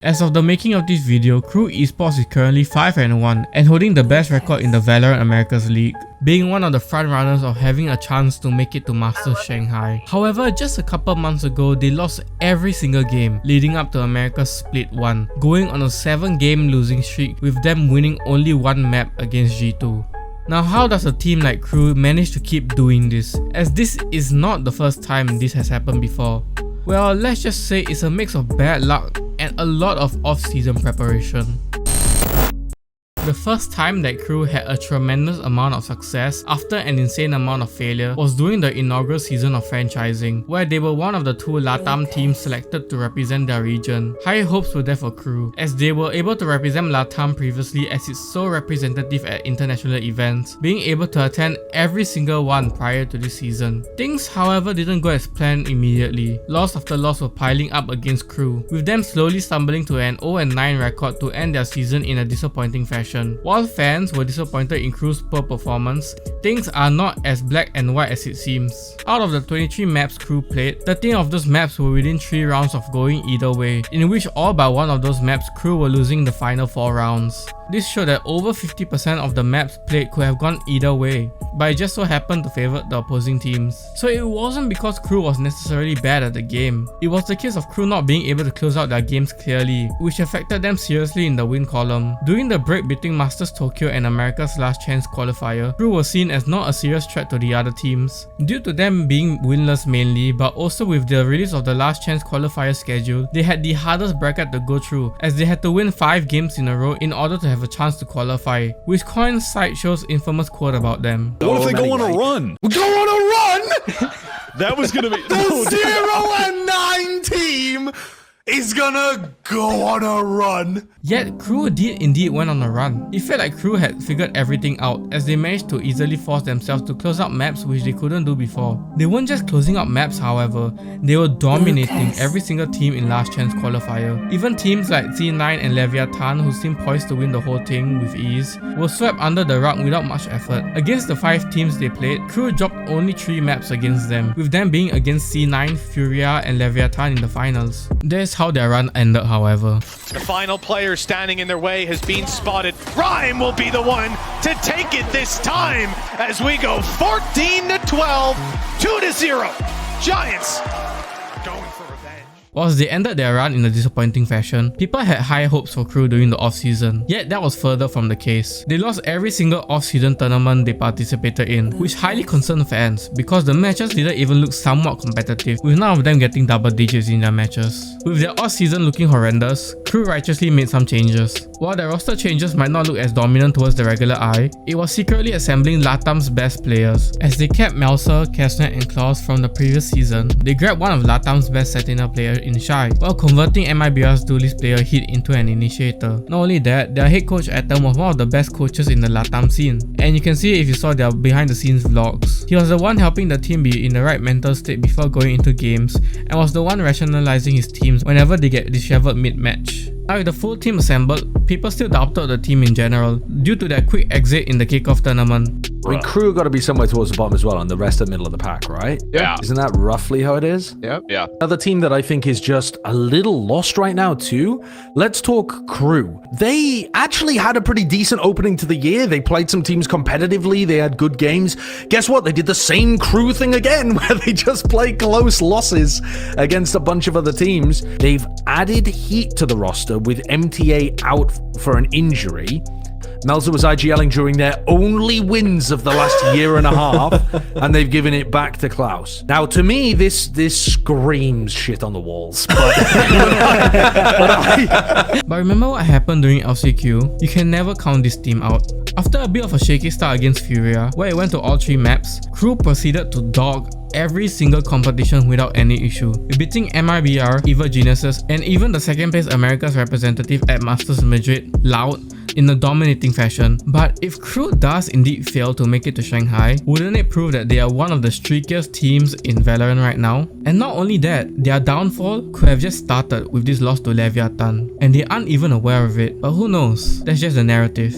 As of the making of this video, Crew Esports is currently 5-1 and holding the best record in the VALORANT Americas League, being one of the frontrunners of having a chance to make it to Masters Shanghai. However, just a couple months ago, they lost every single game leading up to America's Split 1, going on a 7-game losing streak with them winning only one map against G2. Now, how does a team like Crew manage to keep doing this, as this is not the first time this has happened before? Well, let's just say it's a mix of bad luck and a lot of off-season preparation. The first time that Crew had a tremendous amount of success after an insane amount of failure was during the inaugural season of franchising, where they were one of the 2 LATAM teams selected to represent their region. High hopes were there for Crew, as they were able to represent LATAM previously as its sole representative at international events, being able to attend every single one prior to this season. Things, however, didn't go as planned immediately. Loss after loss were piling up against Crew, with them slowly stumbling to an 0-9 record to end their season in a disappointing fashion. While fans were disappointed in Crew's poor performance, things are not as black and white as it seems. Out of the 23 maps Crew played, 13 of those maps were within 3 rounds of going either way, in which all but one of those maps Crew were losing the final 4 rounds. This showed that over 50% of the maps played could have gone either way, but it just so happened to favour the opposing teams. So it wasn't because Crew was necessarily bad at the game, it was the case of Crew not being able to close out their games clearly, which affected them seriously in the win column. During the break between Masters Tokyo and America's Last Chance qualifier, Crew was seen as not a serious threat to the other teams, due to them being winless mainly, but also with the release of the Last Chance qualifier schedule, they had the hardest bracket to go through, as they had to win 5 games in a row in order to have a chance to qualify, which coincides Show's infamous quote about them. What if they go on a run? Go on a run? That was gonna be The 0-9 team is gonna go on a run. Yet, Crew did indeed went on a run. It felt like Crew had figured everything out, as they managed to easily force themselves to close out maps which they couldn't do before. They weren't just closing out maps, however, they were dominating every single team in Last Chance qualifier. Even teams like C9 and Leviathan, who seemed poised to win the whole thing with ease, were swept under the rug without much effort. Against the 5 teams they played, Crew dropped only 3 maps against them, with them being against C9, Furia and Leviathan in the finals. That's how their run ended, however. The final player standing in their way has been spotted. Rhyme will be the one to take it this time as we go 14-12, 2-0. Giants going for revenge. Whilst they ended their run in a disappointing fashion, people had high hopes for Crew during the off-season, yet that was further from the case. They lost every single off-season tournament they participated in, which highly concerned fans because the matches didn't even look somewhat competitive, with none of them getting double digits in their matches. With their off-season looking horrendous, Crew righteously made some changes. While their roster changes might not look as dominant towards the regular eye, it was secretly assembling LATAM's best players. As they kept Melser, Kesnet and Klaus from the previous season, they grabbed one of LATAM's best Sentinel players in Shy, while converting MIBR's duelist player Hit into an initiator. Not only that, their head coach Atom was one of the best coaches in the LATAM scene, and you can see it if you saw their behind the scenes vlogs. He was the one helping the team be in the right mental state before going into games, and was the one rationalizing his teams whenever they get disheveled mid-match. Now with the full team assembled, people still doubted the team in general, due to their quick exit in the kickoff tournament. I mean, Crew got to be somewhere towards the bottom as well, and the rest are middle of the pack, right? Yeah. Isn't that roughly how it is? Yep. Yeah. Another team that I think is just a little lost right now too. Let's talk Crew. They actually had a pretty decent opening to the year. They played some teams competitively. They had good games. Guess what? They did the same Crew thing again, where they just play close losses against a bunch of other teams. They've added Heat to the roster with MTA out for an injury. Melzer was IGLing during their only wins of the last year and a half, and they've given it back to Klaus. Now, to me, this screams shit on the walls. But remember what happened during LCQ? You can never count this team out. After a bit of a shaky start against Furia, where it went to all 3 maps, Crew proceeded to dog every single competition without any issue, beating MIBR, Evil Geniuses, and even the second place America's representative at Masters Madrid, Loud, in a dominating fashion. But if Crew does indeed fail to make it to Shanghai, wouldn't it prove that they are one of the streakiest teams in VALORANT right now? And not only that, their downfall could have just started with this loss to Leviathan, and they aren't even aware of it. But who knows? That's just the narrative.